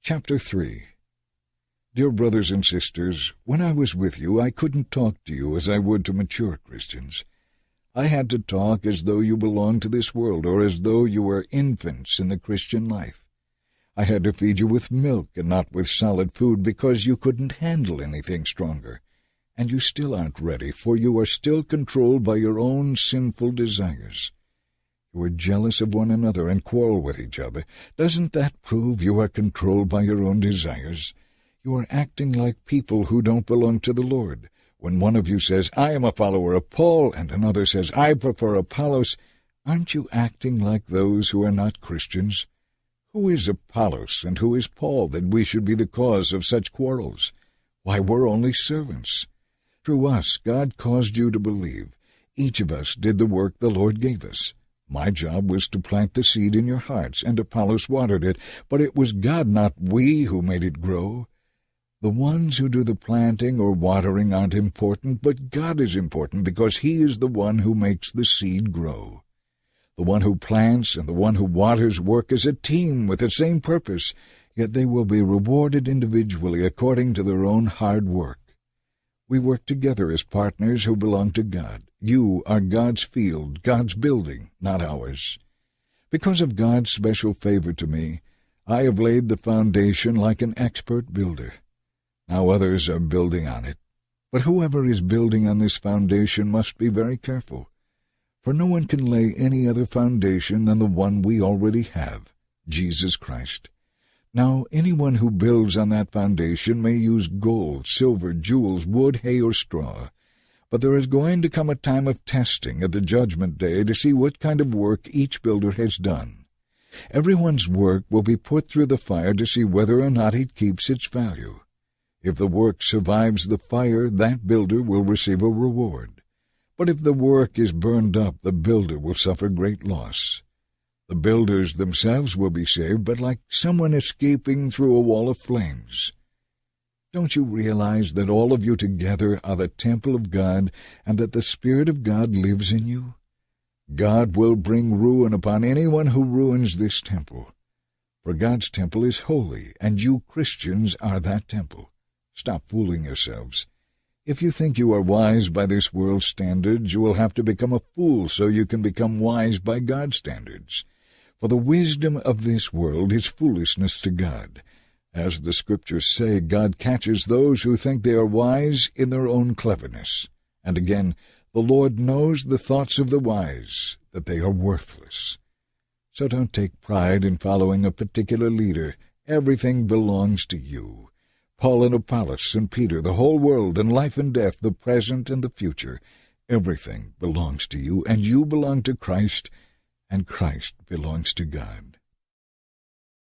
Chapter 3. Dear brothers and sisters, when I was with you, I couldn't talk to you as I would to mature Christians. I had to talk as though you belonged to this world, or as though you were infants in the Christian life. I had to feed you with milk and not with solid food, because you couldn't handle anything stronger. And you still aren't ready, for you are still controlled by your own sinful desires. You are jealous of one another and quarrel with each other. Doesn't that prove you are controlled by your own desires? You are acting like people who don't belong to the Lord. When one of you says, "I am a follower of Paul," and another says, "I prefer Apollos," aren't you acting like those who are not Christians? Who is Apollos and who is Paul, that we should be the cause of such quarrels? Why, we're only servants. Through us, God caused you to believe. Each of us did the work the Lord gave us. My job was to plant the seed in your hearts, and Apollos watered it, but it was God, not we, who made it grow. The ones who do the planting or watering aren't important, but God is important, because He is the one who makes the seed grow. The one who plants and the one who waters work as a team with the same purpose, yet they will be rewarded individually according to their own hard work. We work together as partners who belong to God. You are God's field, God's building, not ours. Because of God's special favor to me, I have laid the foundation like an expert builder. Now others are building on it. But whoever is building on this foundation must be very careful, for no one can lay any other foundation than the one we already have, Jesus Christ. Now anyone who builds on that foundation may use gold, silver, jewels, wood, hay, or straw. But there is going to come a time of testing at the judgment day to see what kind of work each builder has done. Everyone's work will be put through the fire to see whether or not it keeps its value. If the work survives the fire, that builder will receive a reward. But if the work is burned up, the builder will suffer great loss. The builders themselves will be saved, but like someone escaping through a wall of flames. Don't you realize that all of you together are the temple of God, and that the Spirit of God lives in you? God will bring ruin upon anyone who ruins this temple. For God's temple is holy, and you Christians are that temple. Stop fooling yourselves. If you think you are wise by this world's standards, you will have to become a fool so you can become wise by God's standards. For the wisdom of this world is foolishness to God. As the Scriptures say, God catches those who think they are wise in their own cleverness. And again, the Lord knows the thoughts of the wise, that they are worthless. So don't take pride in following a particular leader. Everything belongs to you. Paul and Apollos and Peter, the whole world and life and death, the present and the future, everything belongs to you, and you belong to Christ, and Christ belongs to God.